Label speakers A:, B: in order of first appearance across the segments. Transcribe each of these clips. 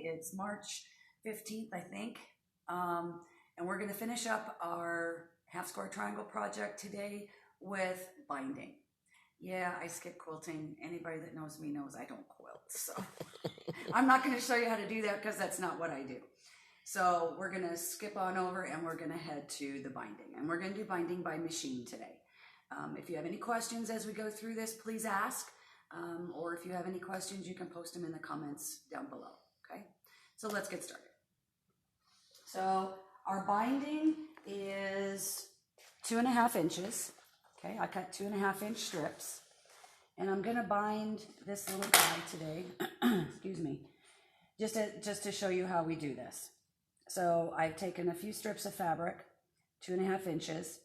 A: Monday. It's March 15th, I think. And we're going to finish up our half square triangle project today with binding. Yeah, I skip quilting. Anybody that knows me knows I don't quilt. So I'm not going to show you how to do that because that's not what I do. So we're going to skip on over and we're going to head to the binding. And we're going to do binding by machine today. If you have any questions as we go through this, please ask. Or if you have any questions, you can post them in the comments down below. Okay, so let's get started. So our binding is 2.5 inches. Okay, I cut 2.5 inch strips, and I'm going to bind this little guy today. Excuse me, just to show you how we do this. So I've taken a few strips of fabric, 2.5 inches,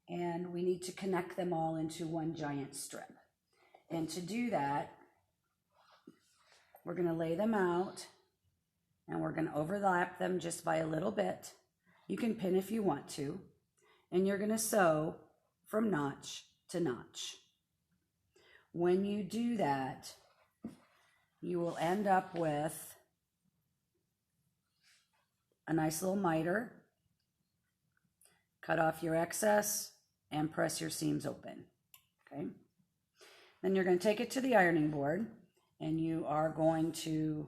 A: and we need to connect them all into one giant strip. And to do that, we're going to lay them out, and we're going to overlap them just by a little bit. You can pin if you want to, and you're going to sew from notch to notch. When you do that, you will end up with a nice little miter. Cut off your excess and press your seams open. Okay. Then you're going to take it to the ironing board, and you are going to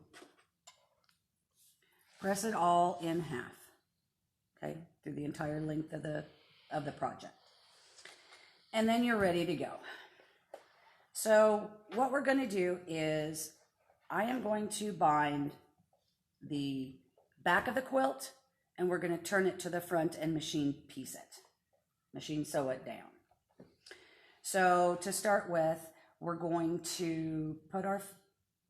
A: press it all in half. Okay, through the entire length of the project. And then you're ready to go. So what we're going to do is I am going to bind the back of the quilt, and we're going to turn it to the front and machine piece it. Machine sew it down. So to start with, we're going to put our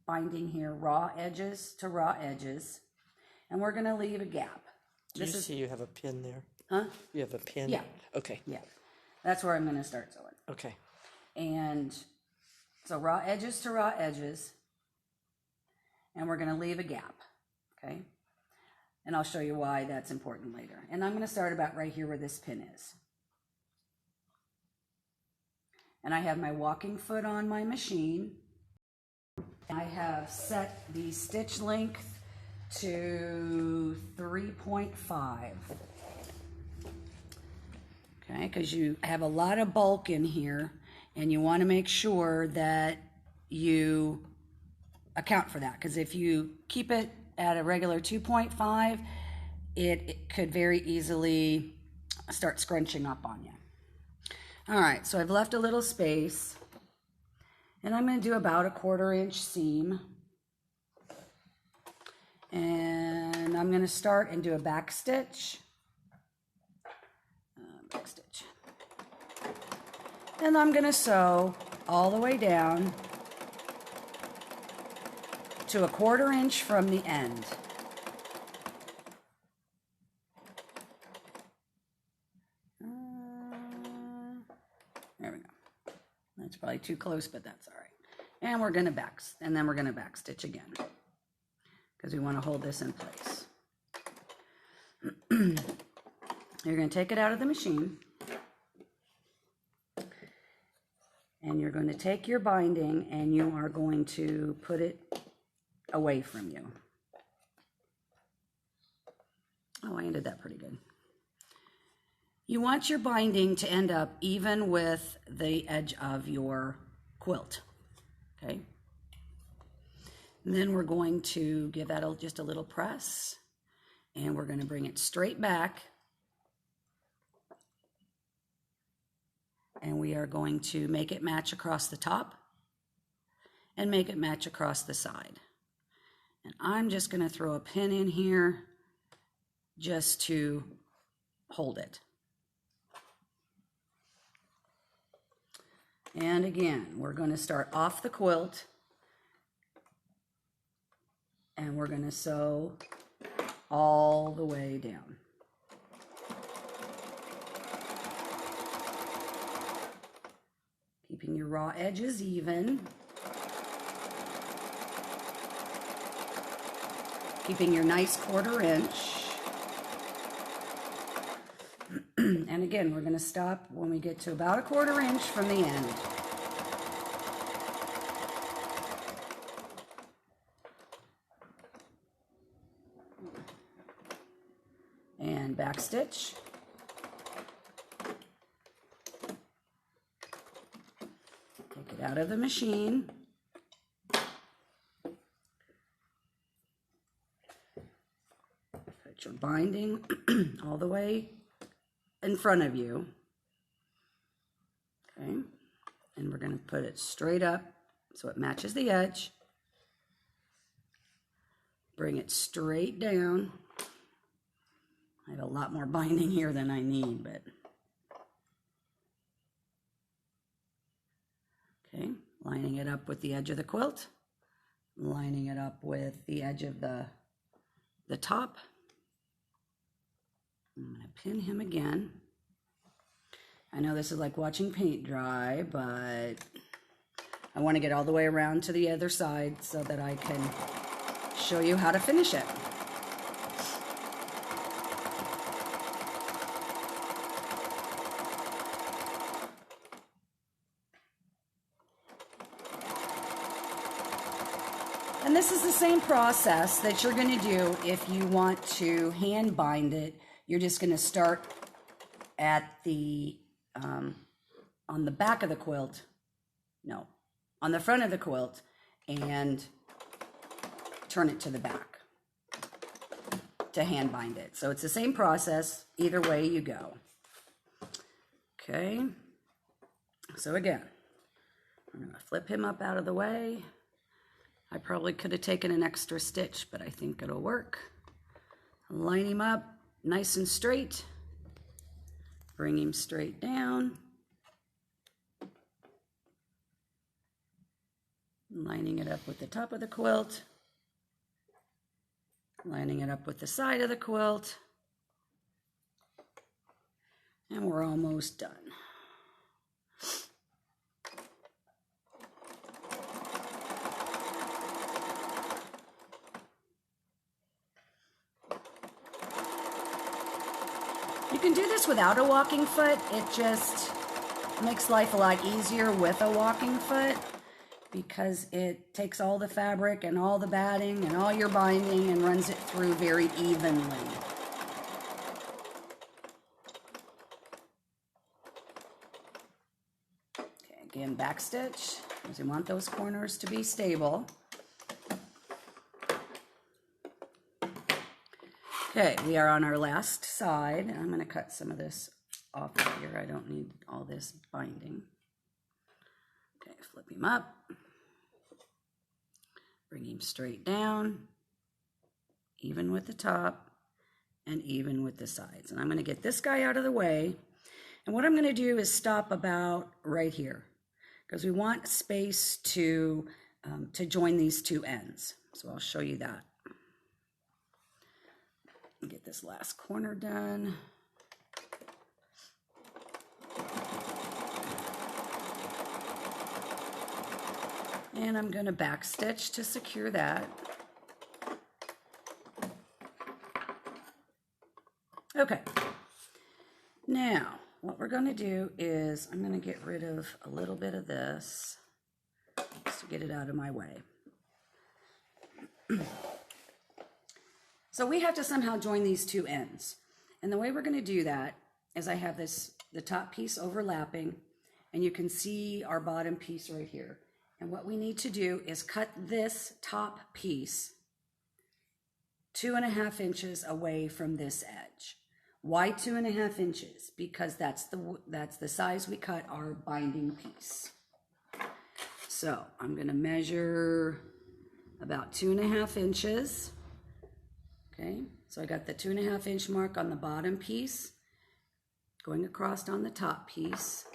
A: binding here, raw edges to raw edges, and we're going to leave a gap.
B: Do you see you have a pin there?
A: Huh?
B: You have a pin?
A: Yeah.
B: Okay.
A: Yeah. That's where I'm going to start sewing.
B: Okay.
A: And so raw edges to raw edges, and we're going to leave a gap. Okay. And I'll show you why that's important later. And I'm going to start about right here where this pin is. And I have my walking foot on my machine. I have set the stitch length to 3.5. Okay, because you have a lot of bulk in here, and you want to make sure that you account for that. Because if you keep it at a regular 2.5, it could very easily start scrunching up on you. All right, so I've left a little space, and I'm going to do about a 1/4 inch seam. And I'm going to start and do a back stitch. And I'm going to sew all the way down to a 1/4 inch from the end. There we go. That's probably too close, but that's all right. And we're going to back stitch again, because we want to hold this in place. You're going to take it out of the machine, and you're going to take your binding and you are going to put it away from you. Oh, I ended that pretty good. You want your binding to end up even with the edge of your quilt, okay? And then we're going to give that just a little press, and we're going to bring it straight back, and we are going to make it match across the top and make it match across the side. And I'm just going to throw a pin in here just to hold it. And again, we're going to start off the quilt, and we're going to sew all the way down. Keeping your raw edges even. Keeping your nice 1/4 inch. And again, we're going to stop when we get to about a 1/4 inch from the end. and back stitch. Take it out of the machine. Put your binding all the way in front of you. Okay, and we're going to put it straight up so it matches the edge. Bring it straight down. I have a lot more binding here than I need, but okay, lining it up with the edge of the quilt, lining it up with the edge of the top. I'm going to pin him again. I know this is like watching paint dry, but I want to get all the way around to the other side so that I can show you how to finish it. And this is the same process that you're going to do if you want to hand bind it. You're just going to start at the on the back of the quilt, no, on the front of the quilt, and turn it to the back to hand bind it. So it's the same process, either way you go. Okay, so again, I'm going to flip him up out of the way. I probably could have taken an extra stitch, but I think it'll work. Line him up nice and straight. Bring him straight down. Lining it up with the top of the quilt. Lining it up with the side of the quilt. And we're almost done. You can do this without a walking foot. It just makes life a lot easier with a walking foot because it takes all the fabric and all the batting and all your binding and runs it through very evenly. Okay, again, back stitch, because you want those corners to be stable. Okay, we are on our last side. I'm going to cut some of this off of here. I don't need all this binding. Okay, flip him up. Bring him straight down, even with the top and even with the sides. And I'm going to get this guy out of the way. And what I'm going to do is stop about right here because we want space to join these two ends. So I'll show you that. Get this last corner done. And I'm going to back stitch to secure that. Okay. Now, what we're going to do is I'm going to get rid of a little bit of this just to get it out of my way. So we have to somehow join these two ends. And the way we're going to do that is I have the top piece overlapping, and you can see our bottom piece right here. And what we need to do is cut this top piece 2.5 inches away from this edge. Why 2.5 inches? Because that's the size we cut our binding piece. So I'm going to measure about 2.5 inches. Okay, so I got the 2.5 inch mark on the bottom piece, going across on the top piece.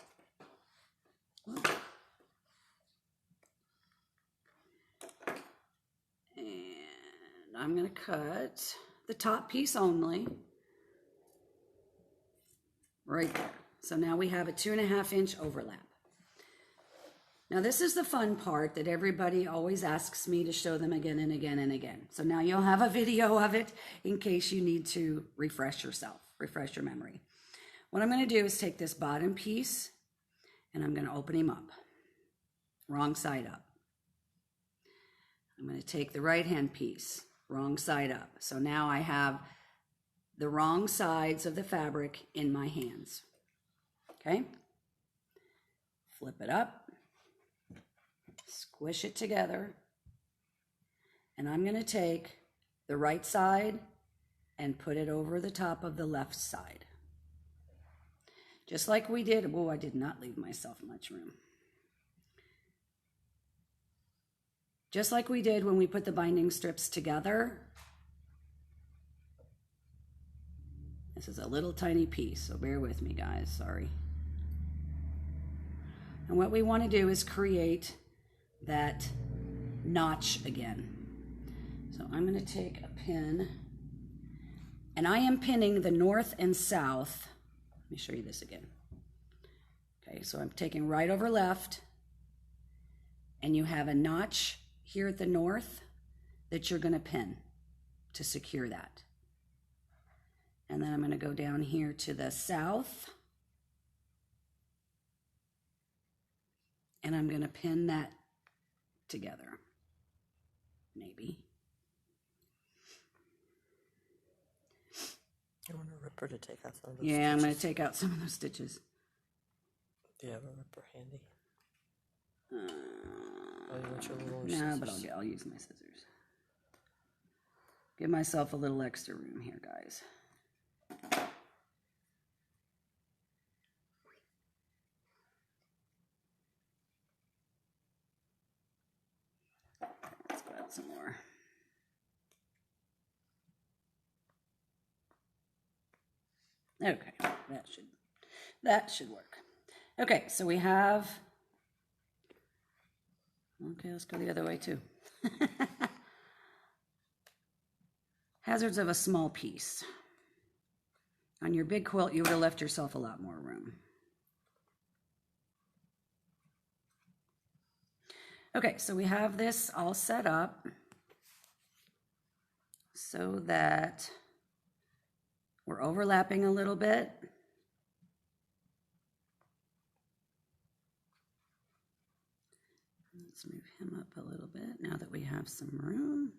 A: And I'm going to cut the top piece only, right there. So now we have a 2.5 inch overlap. Now this is the fun part that everybody always asks me to show them again and again and again. So now you'll have a video of it in case you need to refresh yourself, refresh your memory. What I'm going to do is take this bottom piece and I'm going to open him up, wrong side up. I'm going to take the right hand piece, wrong side up. So now I have the wrong sides of the fabric in my hands. Okay? Flip it up, squish it together, and I'm going to take the right side and put it over the top of the left side. Just like we did. Oh, I did not leave myself much room. Just like we did when we put the binding strips together. This is a little tiny piece, so bear with me, guys. Sorry. And what we want to do is create that notch again. So I'm going to take a pin, and I am pinning the north and south. Let me show you this again. Okay, so I'm taking right over left, and you have a notch here at the north that you're going to pin to secure that. And then I'm going to go down here to the south, and I'm going to pin that together, maybe.
B: I want a ripper to take out some of those
A: Yeah,
B: stitches.
A: I'm going to take out some of those stitches.
B: Do you have a ripper handy? You want your little
A: No,
B: scissors?
A: but I'll use my scissors. Give myself a little extra room here, guys. Let's grab some more. Okay, that should work. Okay, so we have, okay, let's go the other way too. Hazards of a small piece. On your big quilt, you would have left yourself a lot more room. Okay, so we have this all set up so that we're overlapping a little bit. Let's move him up a little bit now that we have some room.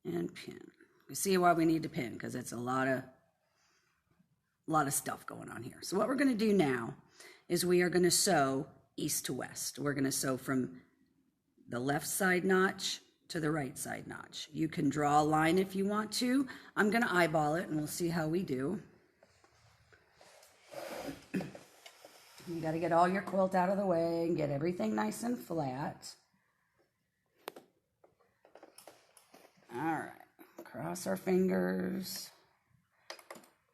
A: And pin. We see why we need to pin, because it's a lot of stuff going on here. So what we're going to do now is we are going to sew east to west. We're going to sew from the left side notch to the right side notch. You can draw a line if you want to. I'm going to eyeball it, and we'll see how we do. You got to get all your quilt out of the way and get everything nice and flat. All right, cross our fingers,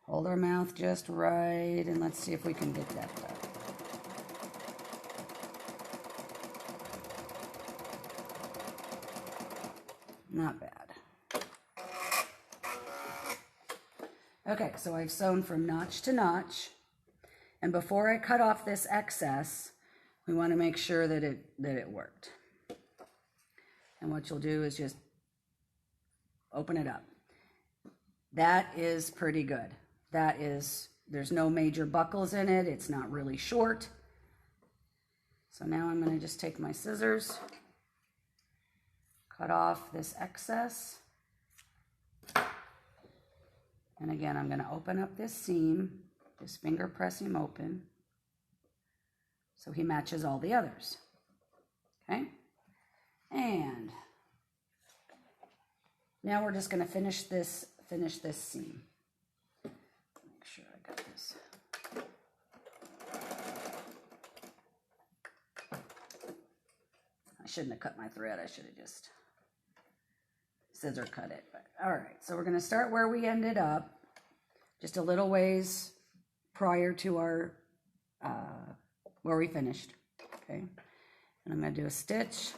A: hold our mouth just right, and let's see if we can get that done. Not bad. Okay, so I've sewn from notch to notch, and before I cut off this excess, we want to make sure that it worked. And what you'll do is just open it up. That is pretty good. There's no major buckles in it. It's not really short. So now I'm going to just take my scissors, cut off this excess. And again, I'm going to open up this seam, just finger press him open so he matches all the others. Okay? And now we're just going to finish this seam. Make sure I got this. I shouldn't have cut my thread. I should have just scissor cut it. But all right, so we're going to start where we ended up, just a little ways prior to our where we finished. Okay, and I'm going to do a stitch,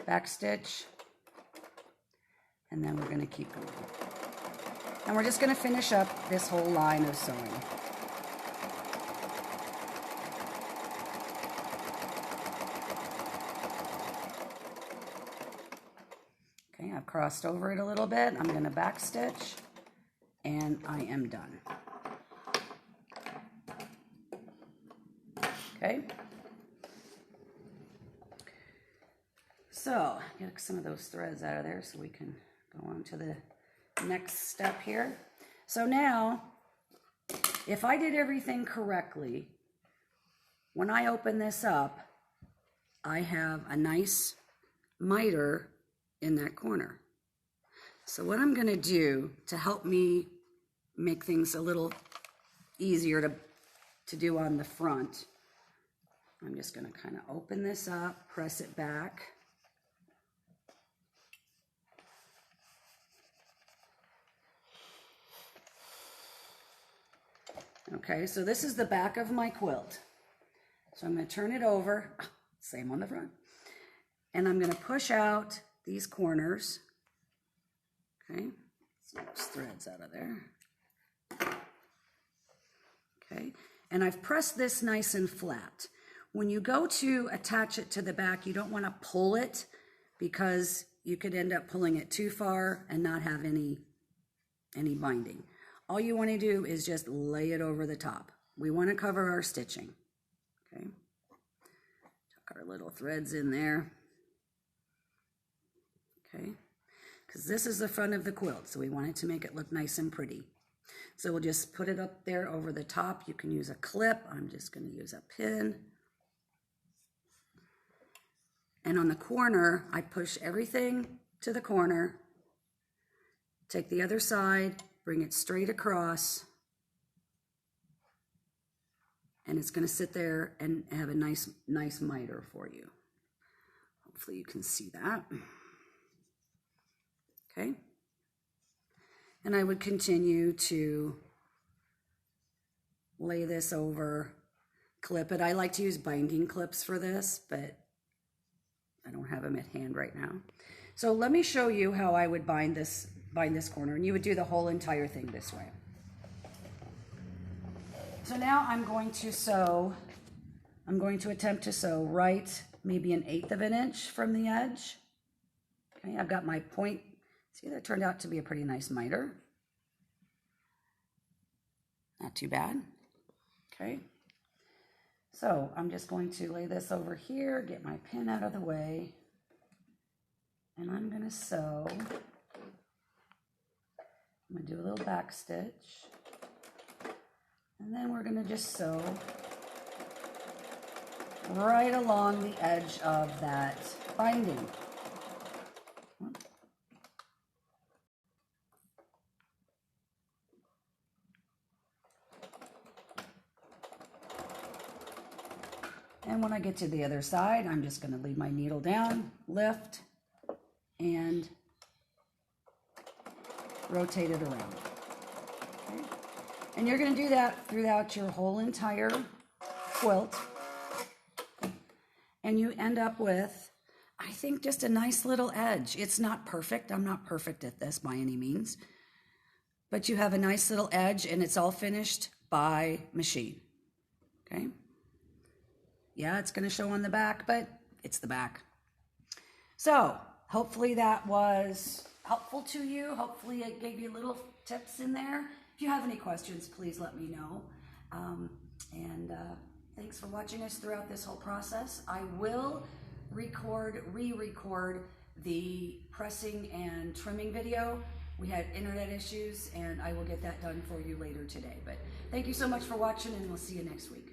A: back stitch, and then we're going to keep going. And we're just going to finish up this whole line of sewing. Okay, I've crossed over it a little bit. I'm going to back stitch, and I am done. Okay. So, get some of those threads out of there so we can Go on to the next step here. So now, if I did everything correctly, when I open this up, I have a nice miter in that corner. So what I'm going to do to help me make things a little easier to do on the front, I'm just going to kind of open this up, press it back. Okay, so this is the back of my quilt. So I'm going to turn it over, same on the front, and I'm going to push out these corners. Okay, see those threads out of there. Okay, and I've pressed this nice and flat. When you go to attach it to the back, you don't want to pull it because you could end up pulling it too far and not have any binding. All you want to do is just lay it over the top. We want to cover our stitching. Okay, tuck our little threads in there. Okay, because this is the front of the quilt, so we want it to make it look nice and pretty. So we'll just put it up there over the top. You can use a clip. I'm just going to use a pin. And on the corner, I push everything to the corner, take the other side, bring it straight across, and it's going to sit there and have a nice miter for you. Hopefully you can see that. Okay. And I would continue to lay this over, clip it. I like to use binding clips for this, but I don't have them at hand right now. So let me show you how I would bind this corner, and you would do the whole entire thing this way. So now I'm going to attempt to sew right maybe 1/8 of an inch from the edge. Okay, I've got my point. See, that turned out to be a pretty nice miter. Not too bad. Okay. So I'm just going to lay this over here, get my pin out of the way, and I'm going to sew. I'm going to do a little back stitch, and then we're going to just sew right along the edge of that binding. And when I get to the other side, I'm just going to leave my needle down, lift, and rotate it around. Okay. And you're going to do that throughout your whole entire quilt. And you end up with, I think, just a nice little edge. It's not perfect. I'm not perfect at this by any means. But you have a nice little edge, and it's all finished by machine. Okay? Yeah, it's going to show on the back, but it's the back. So hopefully that was helpful to you. Hopefully it gave you little tips in there. If you have any questions, please let me know. Thanks for watching us throughout this whole process. I will re-record the pressing and trimming video. We had internet issues, and I will get that done for you later today. But thank you so much for watching, and we'll see you next week.